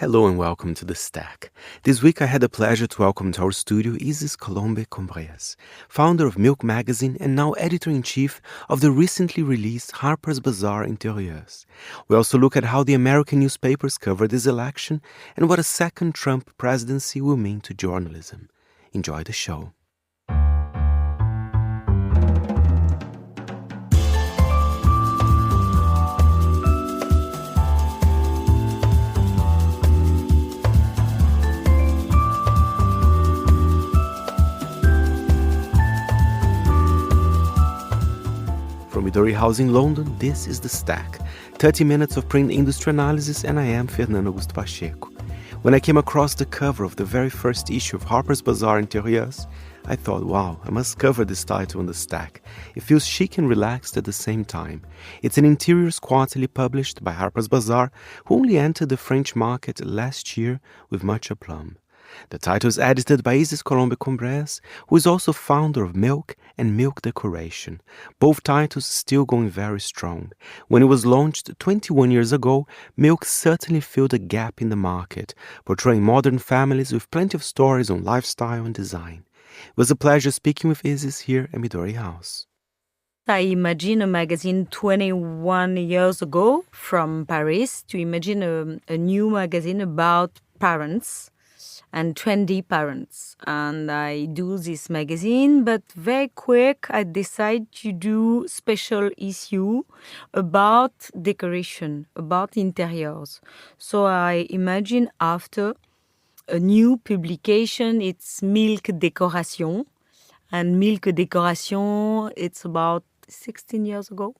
Hello and welcome to The Stack. This week I had the pleasure to welcome to our studio Isis-Colombe Combréas, founder of Milk magazine and now editor-in-chief of the recently released Harper's Bazaar Intérieurs. We also look at how the American newspapers covered this election and what a second Trump presidency will mean to journalism. Enjoy the show. From Midori House in London, this is The Stack, 30 minutes of print industry analysis, and I am Fernando Augusto Pacheco. When I came across the cover of the very first issue of Harper's Bazaar Intérieurs, I thought, wow, I must cover this title on The Stack. It feels chic and relaxed at the same time. It's an Interieurs quarterly published by Harper's Bazaar, who only entered the French market last year with much aplomb. The title is edited by Isis-Colombe Combréas, who is also founder of Milk and Milk Decoration. Both titles still going very strong. When it was launched 21 years ago, Milk certainly filled a gap in the market, portraying modern families with plenty of stories on lifestyle and design. It was a pleasure speaking with Isis here at Midori House. I imagine a magazine 21 years ago from Paris to imagine a new magazine about parents and trendy parents. And I do this magazine, but very quick I decide to do special issue about decoration, about interiors. So I imagine after a new publication, it's Milk Decoration. And Milk Decoration, it's about 16 years ago.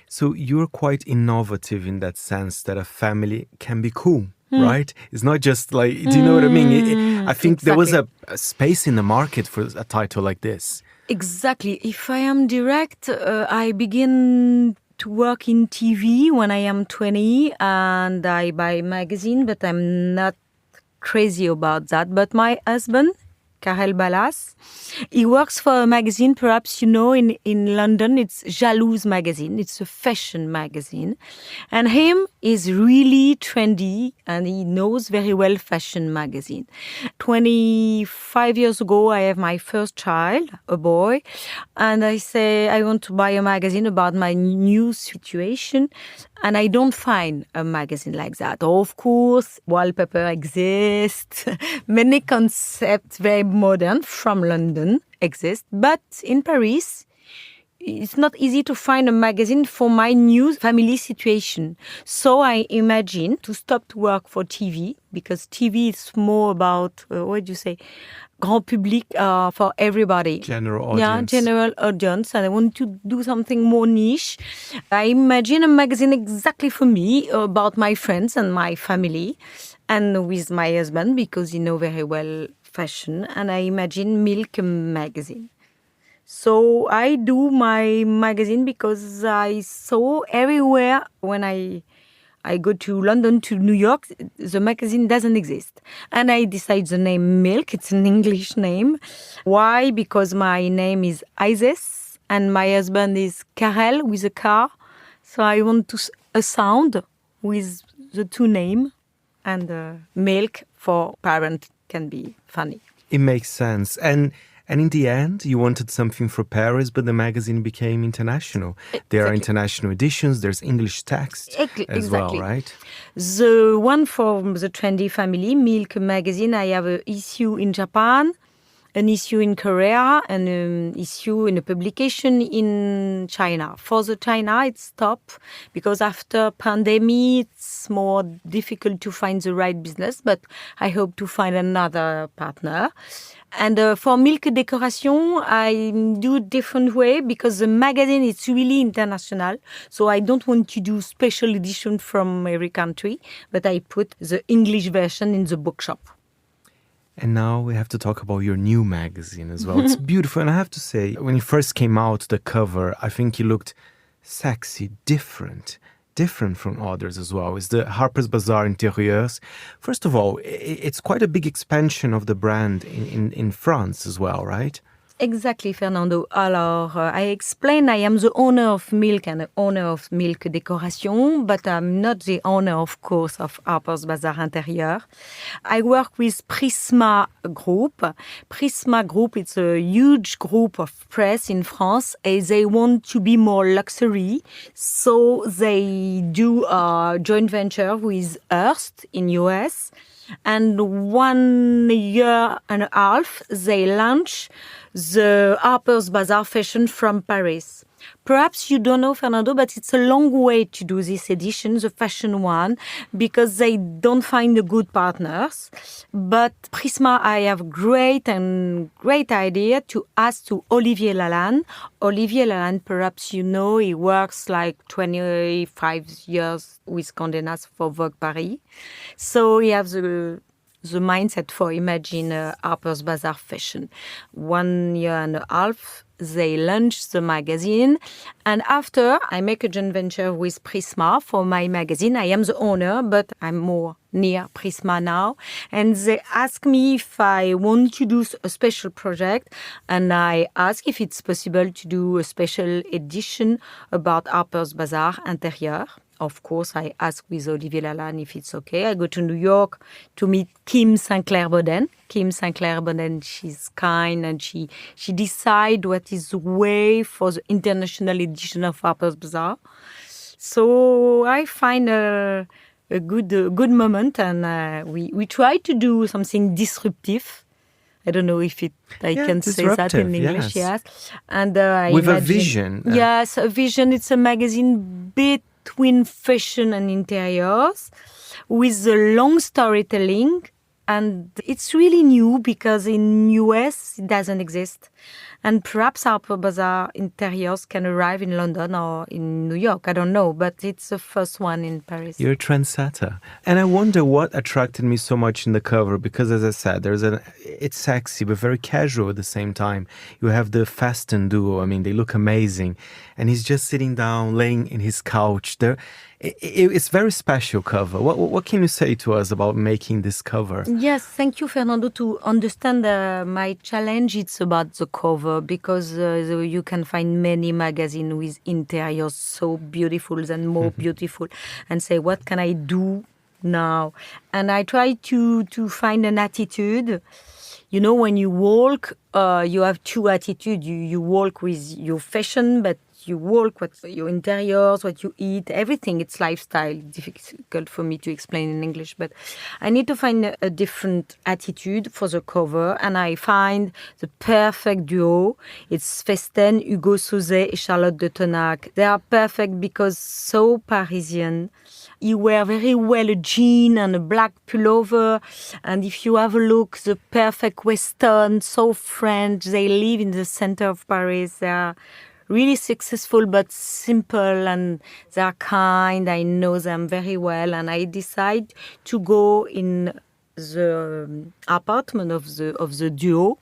So you're quite innovative in that sense that a family can be cool. Right? It's not just like, do you know what I mean? I think there was a space in the market for a title like this. Exactly. If I am direct, I begin to work in TV when I am 20 and I buy magazine, but I'm not crazy about that. But my husband, Karel Ballas, he works for a magazine, perhaps you know, in London. It's Jalouse magazine. It's a fashion magazine. And him is really trendy and he knows very well fashion magazine. 25 years ago, I have my first child, a boy. And I say, I want to buy a magazine about my new situation. And I don't find a magazine like that. Of course, wallpaper exists. Many concepts, very modern, from London exist. But in Paris, it's not easy to find a magazine for my new family situation. So I imagine to stop to work for TV, because TV is more about, grand public, for everybody. General audience. Yeah, general audience. And I want to do something more niche. I imagine a magazine exactly for me, about my friends and my family, and with my husband, because he knows very well fashion. And I imagine Milk magazine. So I do my magazine because I saw everywhere when I go to London, to New York, the magazine doesn't exist. And I decide the name Milk. It's an English name. Why? Because my name is Isis and my husband is Karel with a K. So I want a sound with the two names, and Milk for parent can be funny. It makes sense. And in the end, you wanted something for Paris, but the magazine became international. There are international editions, there's English text as well, right? The one for the trendy family, Milk magazine, I have an issue in Japan, an issue in Korea, and an issue in a publication in China. For the China, it's stopped because after pandemic, it's more difficult to find the right business, but I hope to find another partner. And for Milk Decoration, I do different way because the magazine is really international. So I don't want to do special edition from every country, but I put the English version in the bookshop. And now we have to talk about your new magazine as well. It's beautiful. And I have to say, when it first came out, the cover, I think you looked sexy, different from others as well. It's the Harper's Bazaar Intérieurs. First of all, it's quite a big expansion of the brand in France as well, right? Exactly, Fernando. Alors, I explained I am the owner of Milk and the owner of Milk Décoration, but I'm not the owner, of course, of Harper's Bazaar Intérieurs. I work with Prisma Group. Prisma Group, it's a huge group of press in France, and they want to be more luxury, so they do a joint venture with Hearst in US. And 1 year and a half, they launch the Harper's Bazaar fashion from Paris. Perhaps you don't know, Fernando, but it's a long way to do this edition, the fashion one, because they don't find the good partners. But Prisma, I have great idea to ask to Olivier Lalanne. Olivier Lalanne, perhaps you know, he works like 25 years with Condé Nast for Vogue Paris. So he has the mindset for imagine Harper's Bazaar fashion. 1 year and a half, they launched the magazine. And after, I make a joint venture with Prisma for my magazine. I am the owner, but I'm more near Prisma now. And they ask me if I want to do a special project. And I ask if it's possible to do a special edition about Harper's Bazaar Intérieurs. Of course, I ask with Olivier Lalanne if it's okay. I go to New York to meet Kim Sinclair-Boden. Kim Sinclair-Boden, she's kind and she decides what is the way for the international edition of Harper's Bazaar. So I find a good moment, and we try to do something disruptive. I don't know if I can say that in English. Yes. And with a vision. Yes, a vision. It's a magazine between fashion and interiors with a long storytelling. And it's really new because in US it doesn't exist. And perhaps Harper Bazaar Interiors can arrive in London or in New York. I don't know, but it's the first one in Paris. You're a trendsetter. And I wonder what attracted me so much in the cover, because as I said, it's sexy but very casual at the same time. You have the Fasten duo. I mean, they look amazing. And he's just sitting down, laying in his couch. It's very special cover. What can you say to us about making this cover? Yes, thank you, Fernando. To understand my challenge, it's about the cover, because you can find many magazines with interiors so beautiful and more beautiful, and say, what can I do now? And I try to find an attitude. You know, when you walk, you have two attitudes. You walk with your fashion, but you walk with your interiors, what you eat, everything. It's lifestyle. Difficult for me to explain in English, but I need to find a different attitude for the cover, and I find the perfect duo. It's Festen, Hugo Sauzet, and Charlotte de Tonac. They are perfect because so Parisian. You wear very well a jean and a black pullover. And if you have a look, the perfect Western, so French. They live in the center of Paris. They are really successful but simple, and they are kind. I know them very well. And I decide to go in the apartment of the duo.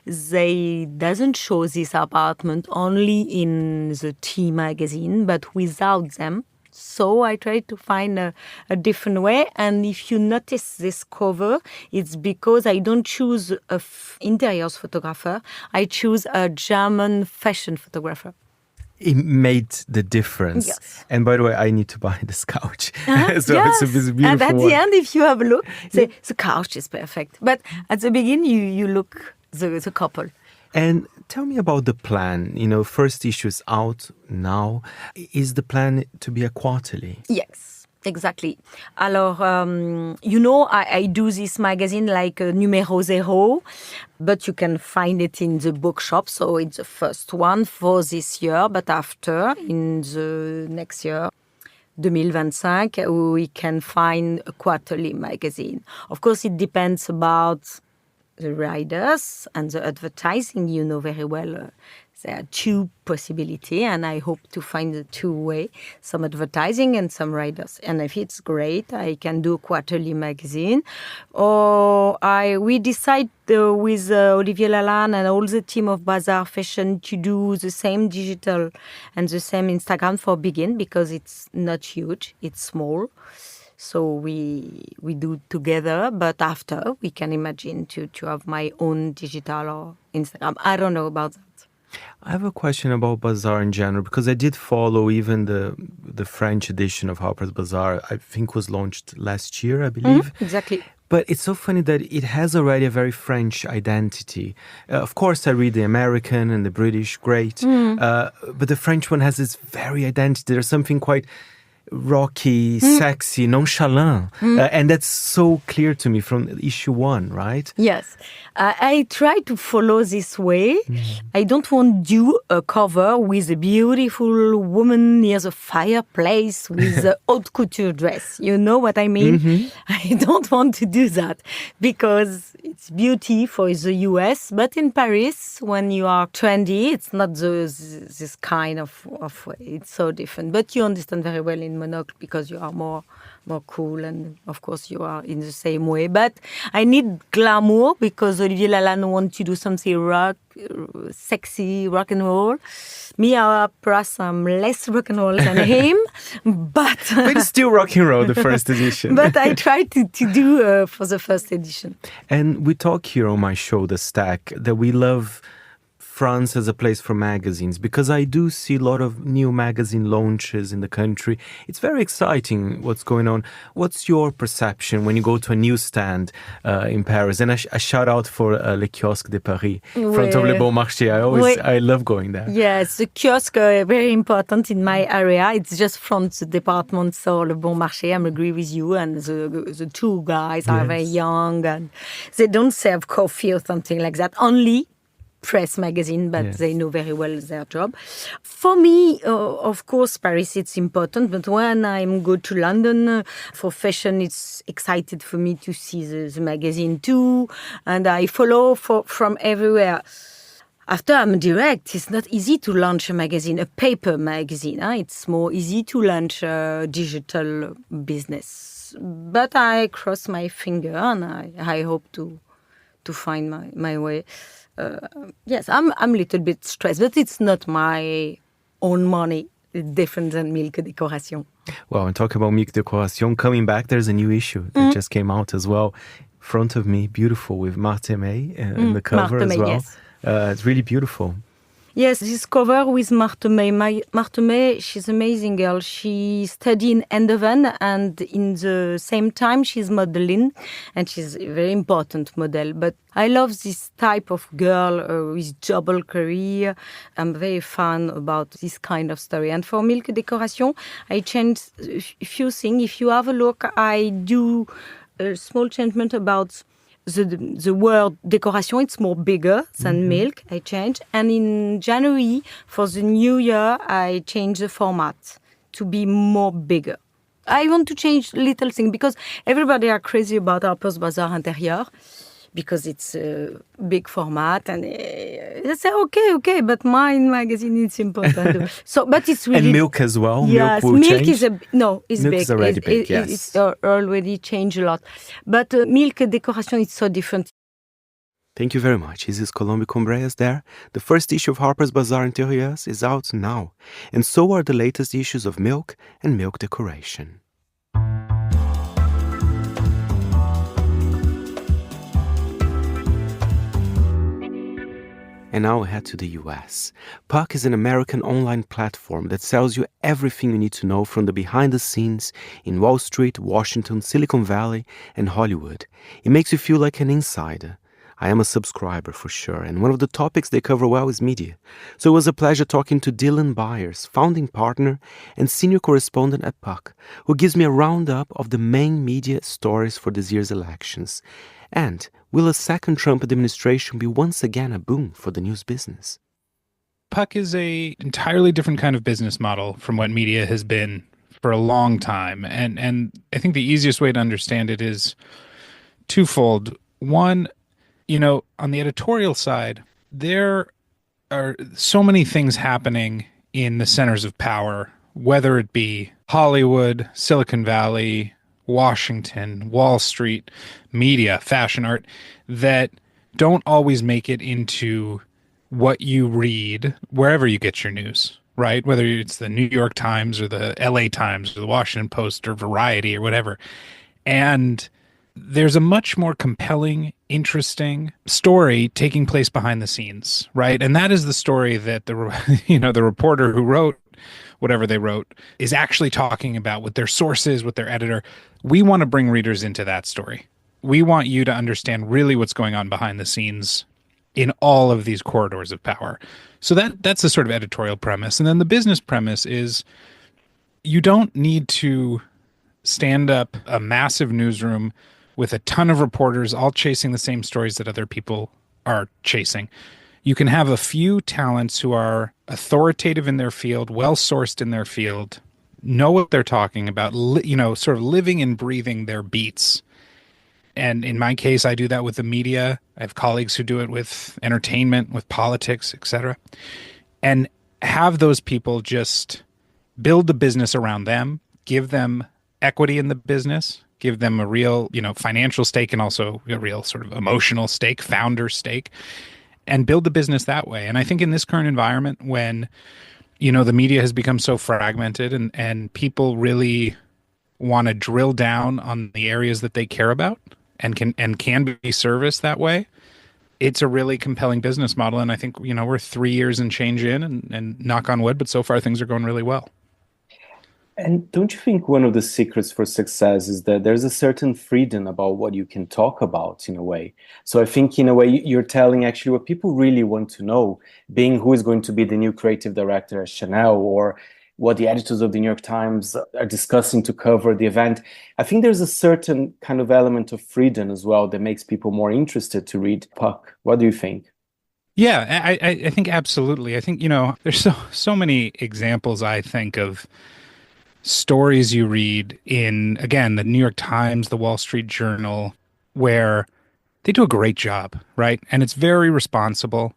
They doesn't show this apartment only in the T magazine, but without them. So I try to find a different way. And if you notice this cover, it's because I don't choose an interiors photographer. I choose a German fashion photographer. It made the difference. Yes. And by the way, I need to buy this couch. So yes. it's a beautiful And at one. the end, if you have a look, the couch is perfect. But at the beginning, you look the couple. And tell me about the plan. You know, first issue is out now. Is the plan to be a quarterly? Yes, exactly. Alors, you know, I do this magazine like Numéro Zéro, but you can find it in the bookshop. So it's the first one for this year. But after, in the next year, 2025, we can find a quarterly magazine. Of course, it depends about the riders and the advertising. You know very well there are two possibilities, and I hope to find the two-way, some advertising and some riders. And if it's great, I can do a quarterly magazine. Or we decide with Olivier Lalanne and all the team of Bazaar Fashion to do the same digital and the same Instagram for Begin, because it's not huge, it's small. So we do together, but after we can imagine to have my own digital or Instagram. I don't know about that. I have a question about Bazaar in general, because I did follow even the French edition of Harper's Bazaar. I think was launched last year, I believe. Exactly. But it's so funny that it has already a very French identity. Of course, I read the American and the British, great. But the French one has this very identity. There's something quite rocky, sexy, nonchalant. And that's so clear to me from issue 1, right? Yes. I try to follow this way. I don't want to do a cover with a beautiful woman near the fireplace with a haute couture dress. You know what I mean? I don't want to do that because it's beauty for the US. But in Paris, when you are trendy, it's not this kind of way. It's so different. But you understand very well in Monocle because you are more cool, and of course you are in the same way. But I need glamour because Olivier Lalanne wants to do something sexy, rock and roll. Me, perhaps I'm less rock and roll than him, but it's still rock and roll, the first edition. But I try to do for the first edition. And we talk here on my show, The Stack, that we love France as a place for magazines, because I do see a lot of new magazine launches in the country. It's very exciting what's going on. What's your perception when you go to a newsstand in Paris? And a shout out for Le Kiosque de Paris, front of Le Bon Marché. I love going there. Yes, the kiosque very important in my area. It's just from the department store Le Bon Marché. I agree with you. And the two guys are very young, and they don't serve coffee or something like that. Only press magazine, but they know very well their job. For me, of course, Paris, it's important, but when I go to London for fashion, it's excited for me to see the magazine too, and I follow from everywhere. After I'm direct, it's not easy to launch a magazine, a paper magazine. It's more easy to launch a digital business. But I cross my finger, and I hope to find my way. Yes, I'm a little bit stressed, but it's not my own money. It's different than Milk Décoration. Well, and talking about Milk Décoration, coming back, there's a new issue that just came out as well. Front of me, beautiful, with Marthe May in the cover Marthe as May, well. Yes. It's really beautiful. Yes, this cover with Marthe May. Marthe May, she's an amazing girl. She studied in Eindhoven, and in the same time, she's modeling, and she's a very important model. But I love this type of girl with double career. I'm very fan about this kind of story. And for Milk Décoration, I changed a few things. If you have a look, I do a small changement about the word décoration. It's more bigger than milk. I changed. And in January, for the new year, I changed the format to be more bigger. I want to change little things because everybody are crazy about Harper's Bazaar Intérieurs because it's a big format, and they say okay, but my magazine is important. So, but it's really and milk as well. Yes, milk will milk change. is it's milk big. Is already big. Yes, it's already changed a lot. But Milk Décoration is so different. Thank you very much. Isis-Colombe Combréas there. The first issue of Harper's Bazaar Intérieurs is out now, and so are the latest issues of Milk and Milk Décoration. And now we head to the US. Puck is an American online platform that sells you everything you need to know from the behind the scenes in Wall Street, Washington, Silicon Valley, and Hollywood. It makes you feel like an insider. I am a subscriber for sure, and one of the topics they cover well is media. So it was a pleasure talking to Dylan Byers, founding partner and senior correspondent at Puck, who gives me a roundup of the main media stories for this year's elections. And will a second Trump administration be once again a boom for the news business? Puck is a entirely different kind of business model from what media has been for a long time. And I think the easiest way to understand it is twofold. One, on the editorial side, there are so many things happening in the centers of power, whether it be Hollywood, Silicon Valley, Washington, Wall Street, media, fashion, art, that don't always make it into what you read wherever you get your news. right? Whether it's the New York Times or the LA Times or the Washington Post or Variety or whatever. And there's a much more compelling, interesting story taking place behind the scenes, right? And that is the story that the the reporter who wrote whatever they wrote is actually talking about with their sources, with their editor. We want to bring readers into that story. We want you to understand really what's going on behind the scenes in all of these corridors of power. So that's the sort of editorial premise. And then the business premise is you don't need to stand up a massive newsroom with a ton of reporters all chasing the same stories that other people are chasing. You can have a few talents who are authoritative in their field, well-sourced in their field, know what they're talking about, sort of living and breathing their beats. And in my case, I do that with the media. I have colleagues who do it with entertainment, with politics, etc. And have those people just build the business around them, give them equity in the business, give them a real, financial stake and also a real sort of emotional stake, founder stake, and build the business that way. And I think in this current environment when, the media has become so fragmented and people really want to drill down on the areas that they care about and can be serviced that way, it's a really compelling business model. And I think, we're 3 years and change in and knock on wood, but so far things are going really well. And don't you think one of the secrets for success is that there's a certain freedom about what you can talk about in a way? So I think in a way you're telling actually what people really want to know, being who is going to be the new creative director at Chanel or what the editors of the New York Times are discussing to cover the event. I think there's a certain kind of element of freedom as well that makes people more interested to read Puck. What do you think? Yeah, I think absolutely. I think, there's so many examples, I think, of stories you read in, again, the New York Times, the Wall Street Journal, where they do a great job, right? And it's very responsible.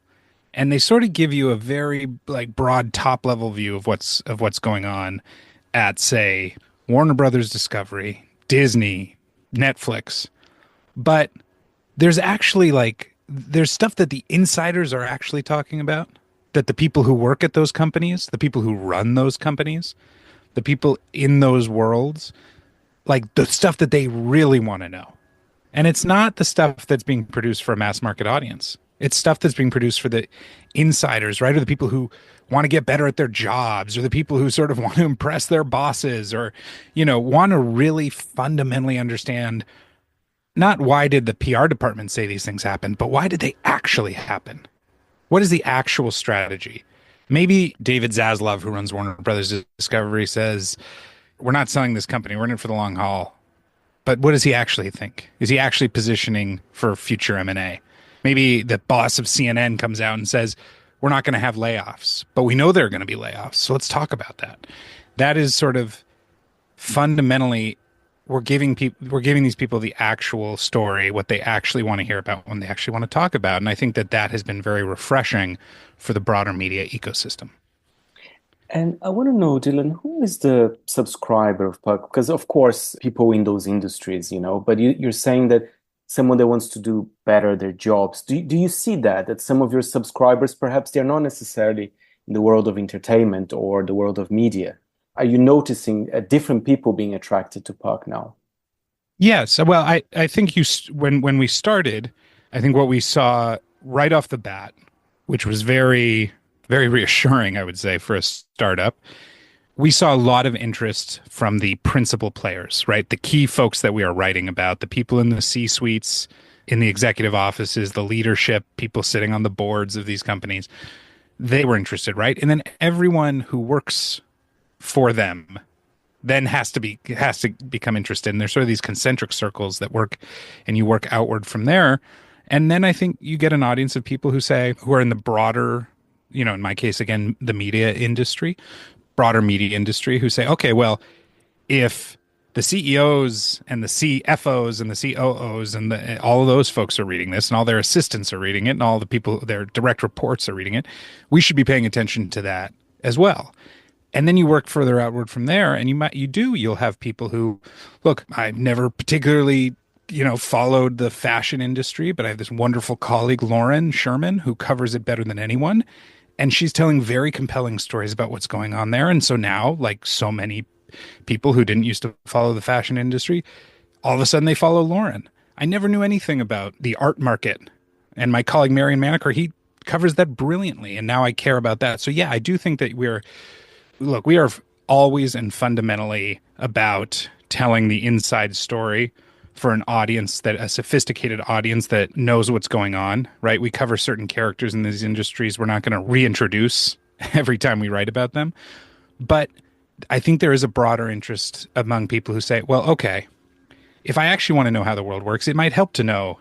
And they sort of give you a very broad top level view of what's going on at, say, Warner Brothers Discovery, Disney, Netflix. But there's actually there's stuff that the insiders are actually talking about, that the people who work at those companies, the people who run those companies, the people in those worlds, the stuff that they really want to know. And it's not the stuff that's being produced for a mass market audience. It's stuff that's being produced for the insiders, right? Or the people who want to get better at their jobs, or the people who sort of want to impress their bosses, or, want to really fundamentally understand not why did the PR department say these things happen, but why did they actually happen? What is the actual strategy? Maybe David Zaslav, who runs Warner Brothers Discovery, says, we're not selling this company. We're in it for the long haul. But what does he actually think? Is he actually positioning for future M&A? Maybe the boss of CNN comes out and says, we're not going to have layoffs, but we know there are going to be layoffs. So let's talk about that. That is sort of fundamentally, we're giving these people the actual story, what they actually want to hear about, when they actually want to talk about. And I think that has been very refreshing for the broader media ecosystem. And I want to know, Dylan, who is the subscriber of Puck? Because of course, people in those industries, but you're saying that someone that wants to do better their jobs. Do you see that some of your subscribers, perhaps they're not necessarily in the world of entertainment or the world of media? Are you noticing different people being attracted to Puck now? Yes. Well, I think when we started, I think what we saw right off the bat, which was very, very reassuring, I would say, for a startup, we saw a lot of interest from the principal players, right? The key folks that we are writing about, the people in the C-suites, in the executive offices, the leadership, people sitting on the boards of these companies. They were interested, right? And then everyone who works for them then has to become interested. And there's sort of these concentric circles that work, and you work outward from there. And then I think you get an audience of people who are in the broader, in my case, again, the broader media industry, who say, okay, well, if the CEOs and the CFOs and the COOs and all of those folks are reading this, and all their assistants are reading it, and all the people, their direct reports are reading it, we should be paying attention to that as well. And then you work further outward from there, and you'll have people who, look, I've never particularly, followed the fashion industry, but I have this wonderful colleague, Lauren Sherman, who covers it better than anyone. And she's telling very compelling stories about what's going on there. And so now, like so many people who didn't used to follow the fashion industry, all of a sudden they follow Lauren. I never knew anything about the art market. And my colleague Marion Maneker, he covers that brilliantly. And now I care about that. So yeah, I do think that we are always and fundamentally about telling the inside story for an audience, that a sophisticated audience that knows what's going on, right? We cover certain characters in these industries. We're not going to reintroduce every time we write about them. But I think there is a broader interest among people who say, well, okay, if I actually want to know how the world works, it might help to know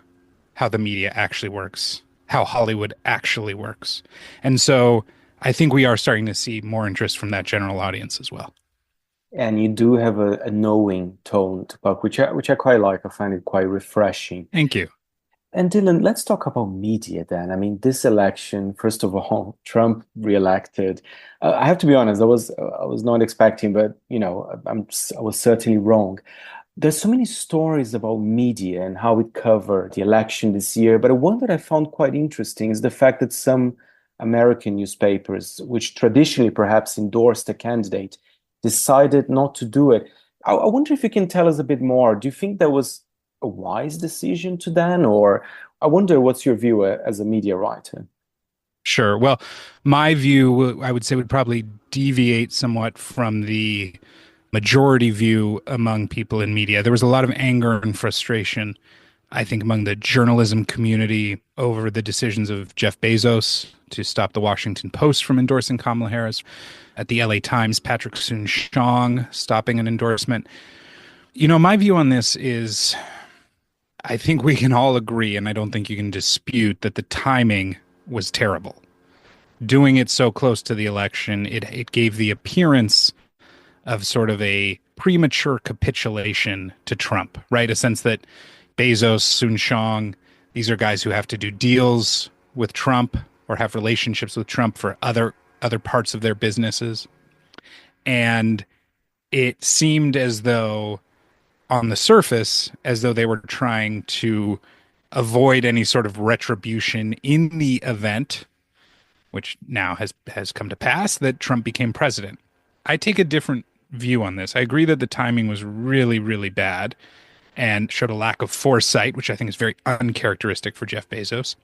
how the media actually works, how Hollywood actually works. And so I think we are starting to see more interest from that general audience as well. And you do have a knowing tone to talk, which I quite like. I find it quite refreshing. Thank you. And Dylan, let's talk about media then. I mean, this election, first of all, Trump reelected. I have to be honest, I was not expecting, but I was certainly wrong. There's so many stories about media and how it covered the election this year. But one that I found quite interesting is the fact that some American newspapers, which traditionally perhaps endorsed a candidate, decided not to do it. I wonder if you can tell us a bit more. Do you think that was a wise decision to then? Or I wonder what's your view as a media writer? Sure. Well, my view, I would say, would probably deviate somewhat from the majority view among people in media. There was a lot of anger and frustration, I think, among the journalism community over the decisions of Jeff Bezos to stop the Washington Post from endorsing Kamala Harris. At the LA Times, Patrick Soon-Shiong stopping an endorsement. My view on this is, I think we can all agree, and I don't think you can dispute, that the timing was terrible. Doing it so close to the election, it gave the appearance of sort of a premature capitulation to Trump, right? A sense that Bezos, Soon-Shiong, these are guys who have to do deals with Trump or have relationships with Trump for other parts of their businesses. And it seemed as though, on the surface, as though they were trying to avoid any sort of retribution in the event, which now has come to pass, that Trump became president. I take a different view on this. I agree that the timing was really, really bad and showed a lack of foresight, which I think is very uncharacteristic for Jeff Bezos.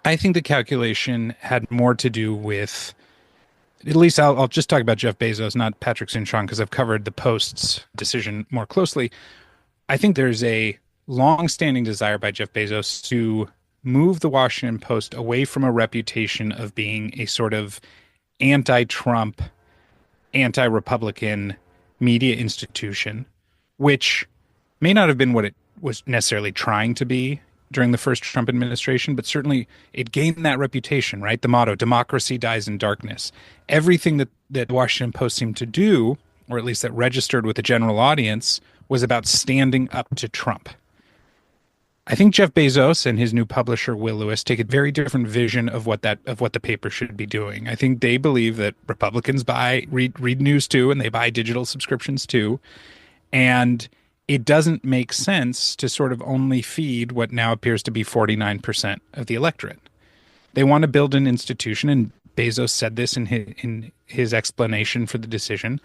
I think the calculation had more to do with, at least I'll just talk about Jeff Bezos, not Patrick Soon-Shiong, because I've covered the Post's decision more closely. I think there's a long-standing desire by Jeff Bezos to move the Washington Post away from a reputation of being a sort of anti-Trump, anti-Republican media institution, which may not have been what it was necessarily trying to be during the first Trump administration, but certainly it gained that reputation, right? The motto, democracy dies in darkness. Everything that the Washington Post seemed to do, or at least that registered with the general audience, was about standing up to Trump. I think Jeff Bezos and his new publisher, Will Lewis, take a very different vision of what the paper should be doing. I think they believe that Republicans read news too, and they buy digital subscriptions too. And it doesn't make sense to sort of only feed what now appears to be 49% of the electorate. They want to build an institution, and Bezos said this in his explanation for the decision.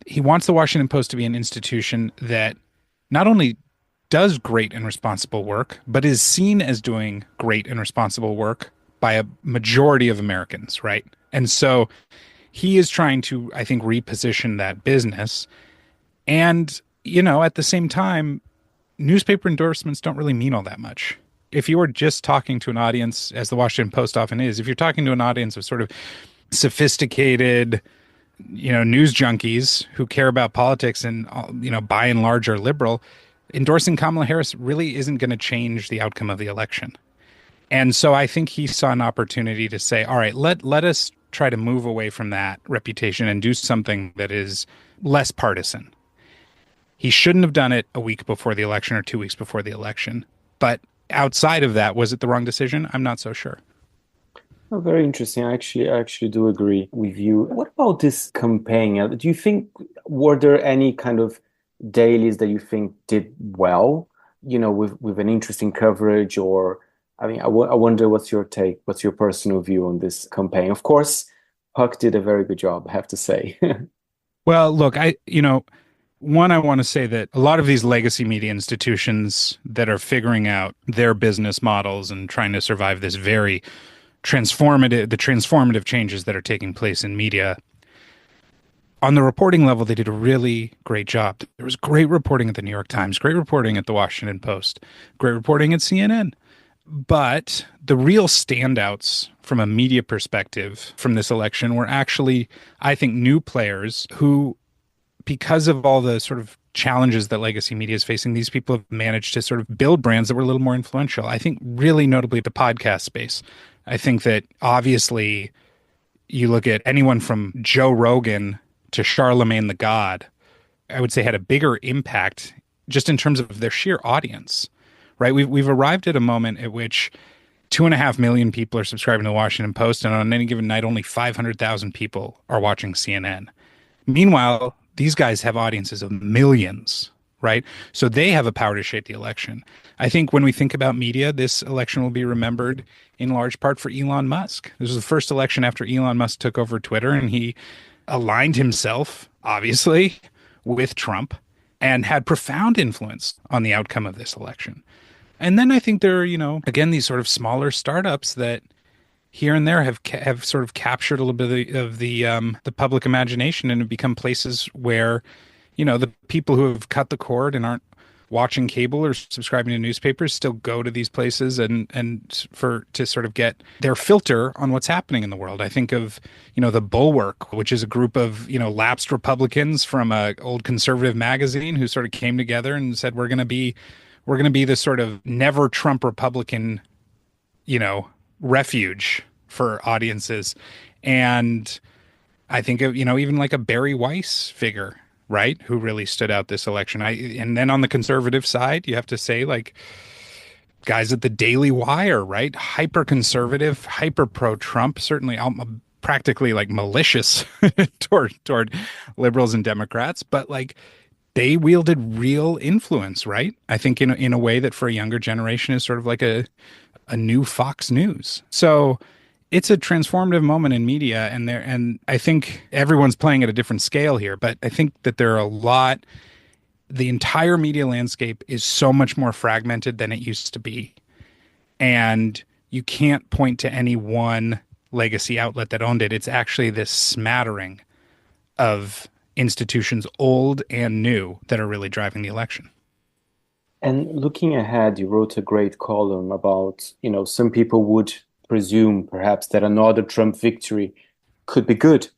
He wants the Washington Post to be an institution that not only does great and responsible work, but is seen as doing great and responsible work by a majority of Americans, right? And so he is trying to, I think, reposition that business. And at the same time, newspaper endorsements don't really mean all that much. If you were just talking to an audience, as the Washington Post often is, if you're talking to an audience of sort of sophisticated, news junkies who care about politics and, by and large are liberal, endorsing Kamala Harris really isn't going to change the outcome of the election. And so I think he saw an opportunity to say, all right, let us try to move away from that reputation and do something that is less partisan. He shouldn't have done it a week before the election or 2 weeks before the election. But outside of that, was it the wrong decision? I'm not so sure. Oh, very interesting. I actually do agree with you. What about this campaign? Do you think, were there any kind of dailies that you think did well, with an interesting coverage or I mean, I wonder what's your take, what's your personal view on this campaign? Of course, Puck did a very good job, I have to say. Well, look, I want to say that a lot of these legacy media institutions that are figuring out their business models and trying to survive this very transformative changes that are taking place in media, on the reporting level, they did a really great job. There was great reporting at the New York Times, great reporting at the Washington Post, great reporting at CNN. But the real standouts from a media perspective from this election were actually, I think, new players who, because of all the sort of challenges that legacy media is facing, these people have managed to sort of build brands that were a little more influential. I think really notably the podcast space. I think that obviously you look at anyone from Joe Rogan to Charlemagne the God, I would say had a bigger impact just in terms of their sheer audience, right? We've arrived at a moment at which 2.5 million people are subscribing to the Washington Post, and on any given night, only 500,000 people are watching CNN. Meanwhile, these guys have audiences of millions, right? So they have a power to shape the election. I think when we think about media, this election will be remembered in large part for Elon Musk. This was the first election after Elon Musk took over Twitter, and he aligned himself, obviously, with Trump and had profound influence on the outcome of this election. And then I think there are, again, these sort of smaller startups that here and there have sort of captured a little bit of the public imagination and have become places where, the people who have cut the cord and aren't watching cable or subscribing to newspapers still go to these places and to sort of get their filter on what's happening in the world. I think of, the Bulwark, which is a group of, lapsed Republicans from a old conservative magazine who sort of came together and said, we're going to be the sort of never Trump Republican, refuge for audiences. And I think of, even like a Barry Weiss figure, right, who really stood out this election. And then on the conservative side, you have to say, like, guys at the Daily Wire, right, hyper conservative, hyper pro Trump, certainly practically like malicious toward liberals and Democrats, but like they wielded real influence, right? I think in a way that for a younger generation is sort of like a new Fox News. So it's a transformative moment in media, and I think everyone's playing at a different scale here, but I think that there are the entire media landscape is so much more fragmented than it used to be. And you can't point to any one legacy outlet that owned it. It's actually this smattering of institutions, old and new, that are really driving the election. And looking ahead, you wrote a great column about, some people would presume perhaps that another Trump victory could be good,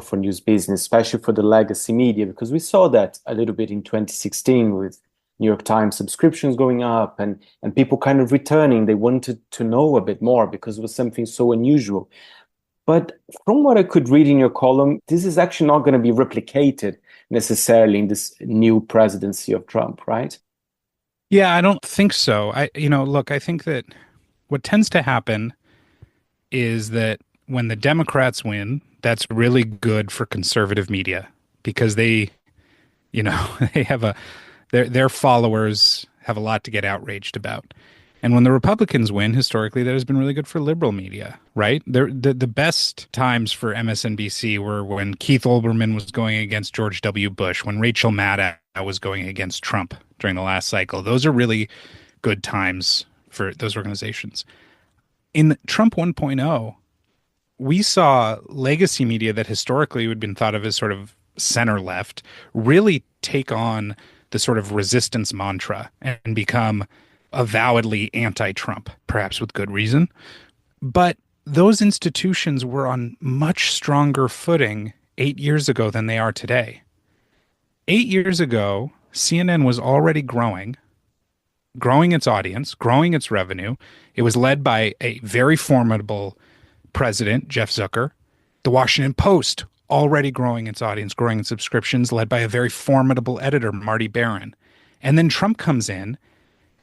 for news business, especially for the legacy media, because we saw that a little bit in 2016 with New York Times subscriptions going up and people kind of returning. They wanted to know a bit more because it was something so unusual. But from what I could read in your column, this is actually not going to be replicated necessarily in this new presidency of Trump, right? Yeah, I don't think so. Look, I think that what tends to happen is that when the Democrats win, that's really good for conservative media because they have their followers have a lot to get outraged about. And when the Republicans win, historically, that has been really good for liberal media, right? The best times for MSNBC were when Keith Olbermann was going against George W. Bush, when Rachel Maddow was going against Trump during the last cycle. Those are really good times for those organizations. In Trump 1.0, we saw legacy media that historically would have been thought of as sort of center left really take on the sort of resistance mantra and become avowedly anti-Trump, perhaps with good reason. But those institutions were on much stronger footing 8 years ago than they are today. 8 years ago, CNN was already growing its audience, growing its revenue. It was led by a very formidable president, Jeff Zucker. The Washington Post, already growing its audience, growing its subscriptions, led by a very formidable editor, Marty Baron. And then Trump comes in,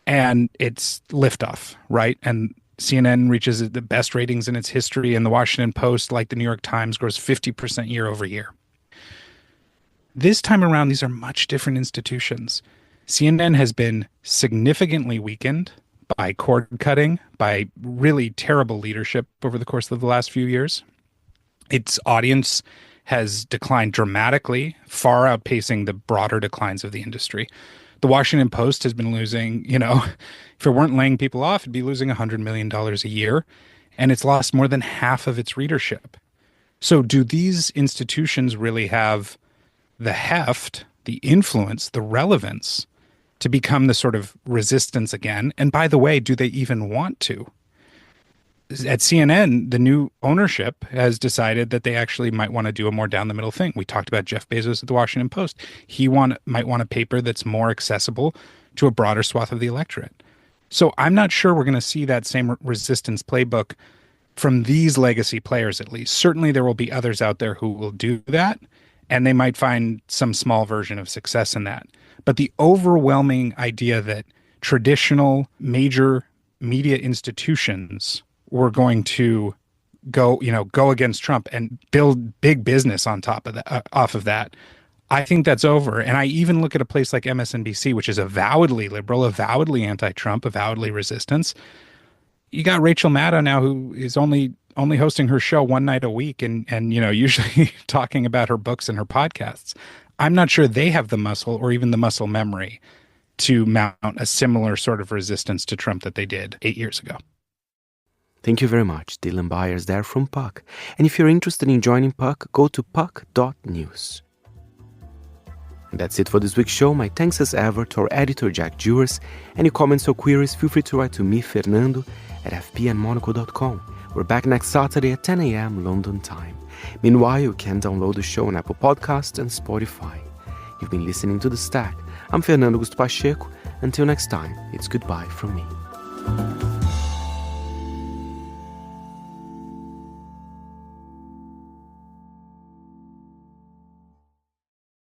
and it's liftoff, right? And CNN reaches the best ratings in its history, and the Washington Post, like the New York Times, grows 50% year over year. This time around, these are much different institutions. CNN has been significantly weakened by cord cutting, by really terrible leadership over the course of the last few years. Its audience has declined dramatically, far outpacing the broader declines of the industry. The Washington Post has been losing, if it weren't laying people off, it'd be losing $100 million a year, and it's lost more than half of its readership. So do these institutions really have the heft, the influence, the relevance to become the sort of resistance again? And by the way, do they even want to? At CNN, the new ownership has decided that they actually might want to do a more down the middle thing. We talked about Jeff Bezos at the Washington Post. He might want a paper that's more accessible to a broader swath of the electorate. So I'm not sure we're going to see that same resistance playbook from these legacy players, at least. Certainly there will be others out there who will do that, and they might find some small version of success in that. But the overwhelming idea that traditional major media institutions were going to go against Trump and build big business on top of that, off of that, I think that's over. And I even look at a place like MSNBC, which is avowedly liberal, avowedly anti-Trump, avowedly resistance. You got Rachel Maddow now, who is only hosting her show one night a week and usually talking about her books and her podcasts. I'm not sure they have the muscle or even the muscle memory to mount a similar sort of resistance to Trump that they did 8 years ago. Thank you very much, Dylan Byers there from Puck. And if you're interested in joining Puck, go to puck.news. And that's it for this week's show. My thanks as ever to our editor, Jack Jewers. Any comments or queries, feel free to write to me, Fernando, at fpandmonocle.com. We're back next Saturday at 10 a.m. London time. Meanwhile, you can download the show on Apple Podcasts and Spotify. You've been listening to The Stack. I'm Fernando Augusto Pacheco. Until next time, it's goodbye from me.